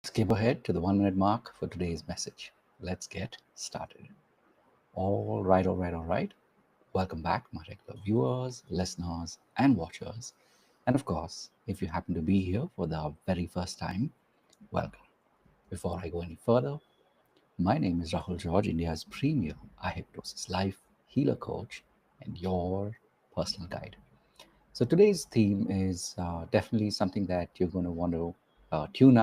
Skip ahead to the 1 minute mark for today's message. Let's get started. All right. Welcome back, my regular viewers, listeners, and watchers. And of course, if you happen to be here for the very first time, welcome. Before I go any further, my name is Rahul George, India's premier iHypnosis life healer coach and your personal guide. So today's theme is definitely something that you're going to want to tune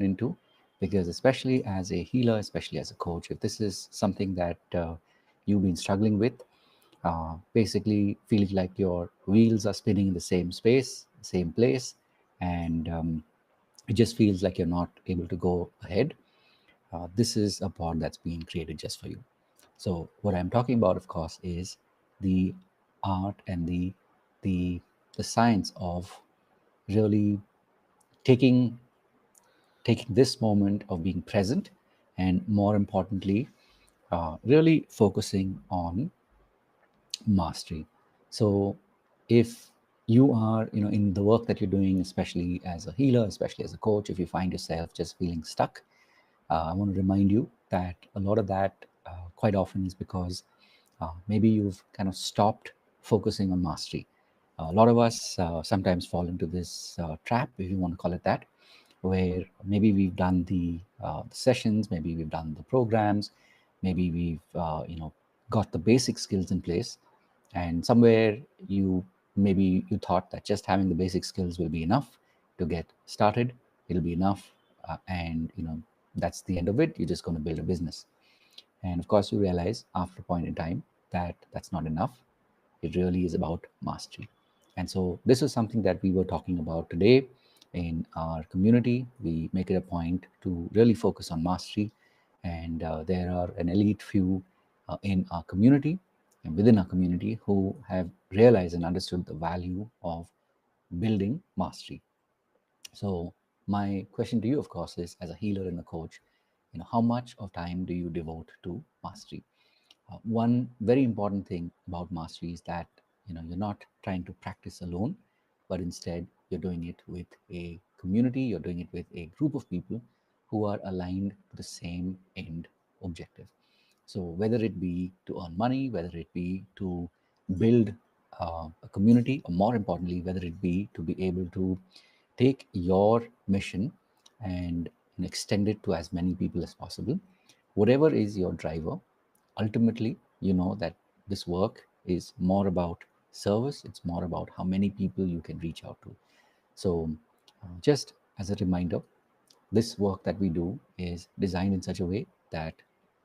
into, because especially as a healer, especially as a coach, if this is something that you've been struggling with, basically feeling like your wheels are spinning in the same space, same place, and it just feels like you're not able to go ahead. This is a pod that's being created just for you. So what I'm talking about, of course, is the art and the the science of really taking taking this moment of being present, and more importantly, really focusing on mastery. So if you are in the work that you're doing, especially as a healer, especially as a coach, if you find yourself just feeling stuck, I want to remind you that a lot of that quite often is because maybe you've kind of stopped focusing on mastery. A lot of us sometimes fall into this trap, if you want to call it that, where maybe we've done the sessions, maybe we've done the programs, maybe we've got the basic skills in place, and somewhere you thought that just having the basic skills will be enough to get started. It'll be enough, and that's the end of it. You're just going to build a business, and of course you realize after a point in time that that's not enough. It really is about mastery. And so this is something that we were talking about today in our community. We make it a point to really focus on mastery, and there are an elite few in our community and within our community who have realized and understood the value of building mastery. So my question to you, of course, is as a healer and a coach, how much of time do you devote to mastery? One very important thing about mastery is that you're not trying to practice alone, but instead you're doing it with a community. You're doing it with a group of people who are aligned to the same end objective. So whether it be to earn money, whether it be to build a community, or more importantly, whether it be to be able to take your mission and extend it to as many people as possible, whatever is your driver, ultimately you know that this work is more about service. It's more about how many people you can reach out to. So just as a reminder, this work that we do is designed in such a way that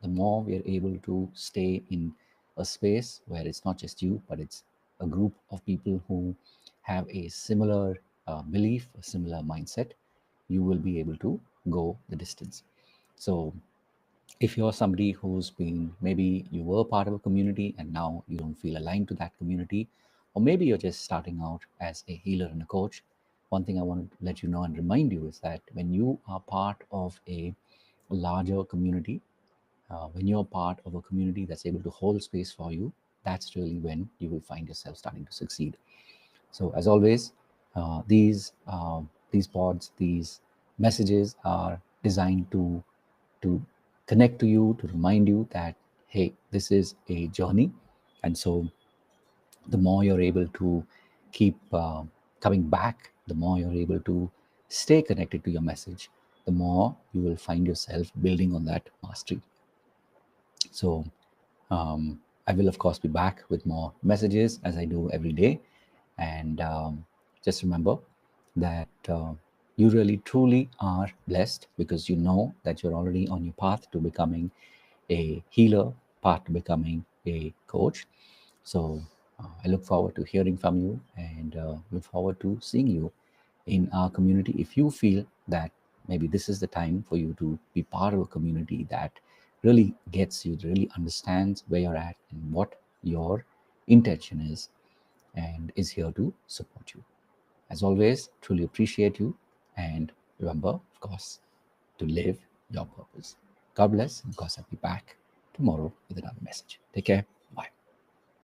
the more we are able to stay in a space where it's not just you, but it's a group of people who have a similar belief, a similar mindset, you will be able to go the distance. So if you're somebody who's been, maybe you were part of a community and now you don't feel aligned to that community, or maybe you're just starting out as a healer and a coach, one thing I want to let you know and remind you is that when you are part of a larger community, when you're part of a community that's able to hold space for you, that's really when you will find yourself starting to succeed. So as always, these pods, these messages are designed to connect to you, to remind you that hey, this is a journey. And so the more you're able to keep coming back, the more you're able to stay connected to your message, the more you will find yourself building on that mastery. So I will, of course, be back with more messages as I do every day. And just remember that you really truly are blessed because you know that you're already on your path to becoming a healer, path to becoming a coach. So I look forward to hearing from you and look forward to seeing you in our community. If you feel that maybe this is the time for you to be part of a community that really gets you, really understands where you're at and what your intention is, and is here to support you. As always, truly appreciate you. And remember, of course, to live your purpose. God bless. And of course, I'll be back tomorrow with another message. Take care.